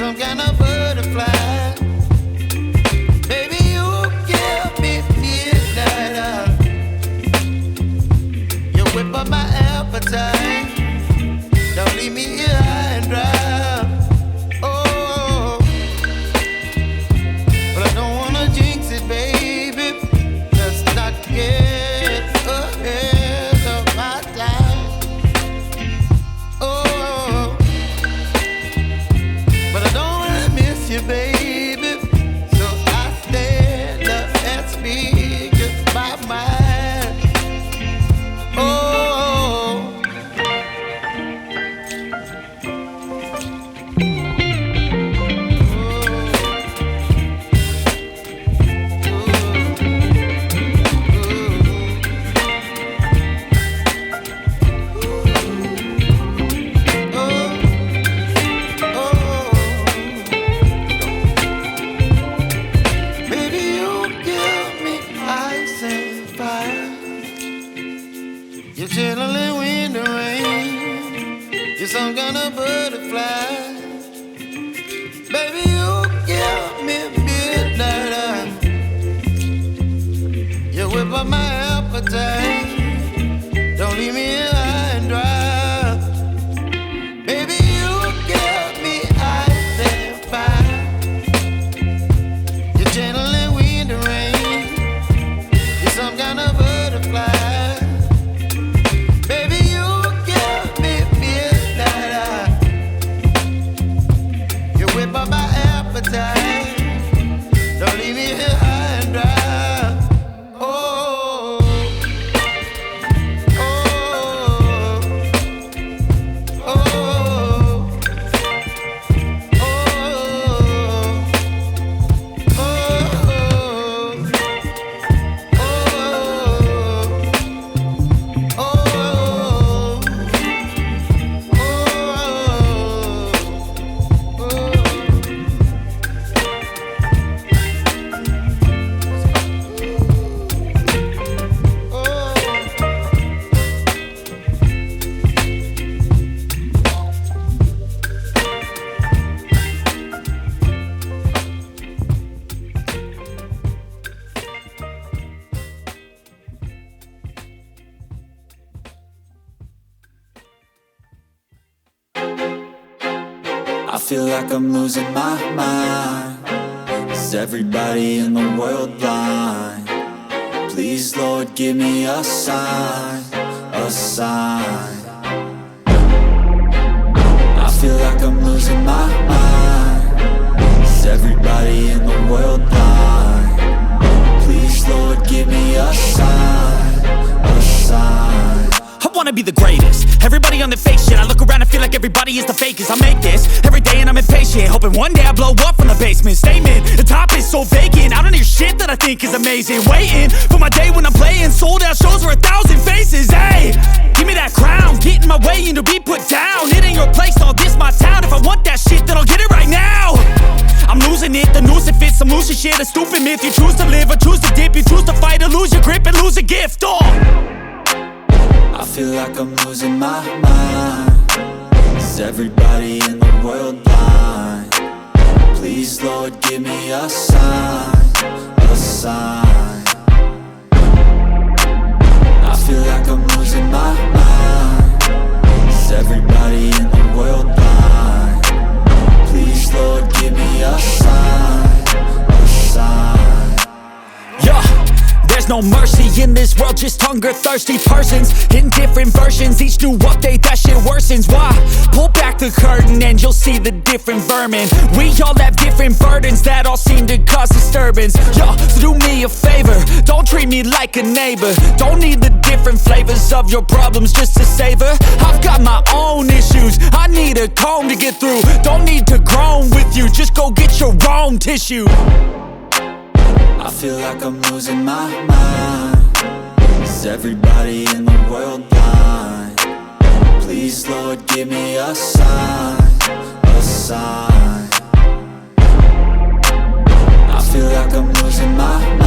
some kind of butterfly. Baby, you give me midnight. You whip up my appetite. Don't leave me here high and dry. Oh, but I don't wanna jinx it, baby. Let's not get ahead of my time. Oh, but I don't wanna miss you, baby. So I stand up and speak just my mind. Oh. You're chilling in the rain. You're some kind of butterfly. Baby, you give me midnight. You whip up my appetite. Don't leave me here high and dry. Baby, you give me ice and fire. You're channeling wind and rain. You're some kind of butterfly. My appetite. Don't leave me here high and dry. Oh, oh, oh, oh, I feel like I'm losing my mind. Is everybody in the world blind? Please, Lord, give me a sign, a sign. I feel like I'm losing my mind. Is everybody in the world blind? Please, Lord, give me a sign, a sign. I wanna be the greatest. Everybody on the fake shit. I look around and feel like everybody is the fakest. I make this every day and I'm impatient, hoping one day I blow up from the basement. Statement, the top is so vacant. I don't hear shit that I think is amazing. Waiting for my day when I'm playing sold out shows for 1,000 faces. Hey, give me that crown, get in my way and to be put down. It ain't your place, all this my town. If I want that shit, then I'll get it right now. I'm losing it, the noose it fits. I'm losing shit, a stupid myth. You choose to live or choose to dip. You choose to fight or lose your grip and lose a gift. Oh, I feel like I'm losing my mind. Is everybody in the world blind? Please, Lord, give me a sign, a sign. I feel like I'm losing my mind. Is everybody in the world blind? Please, Lord, give me a sign, a sign. yeah. There's no mercy in this world, just hunger-thirsty persons in different versions. Each new update, that shit worsens. Why? Pull back the curtain and you'll see the different vermin. We all have different burdens that all seem to cause disturbance. Yo, so do me a favor, don't treat me like a neighbor. Don't need the different flavors of your problems just to savor. I've got my own issues, I need a comb to get through. Don't need to groan with you, just go get your own tissue. I feel like I'm losing my mind. Is everybody in the world blind? Please, Lord, give me a sign, a sign. I feel like I'm losing my mind.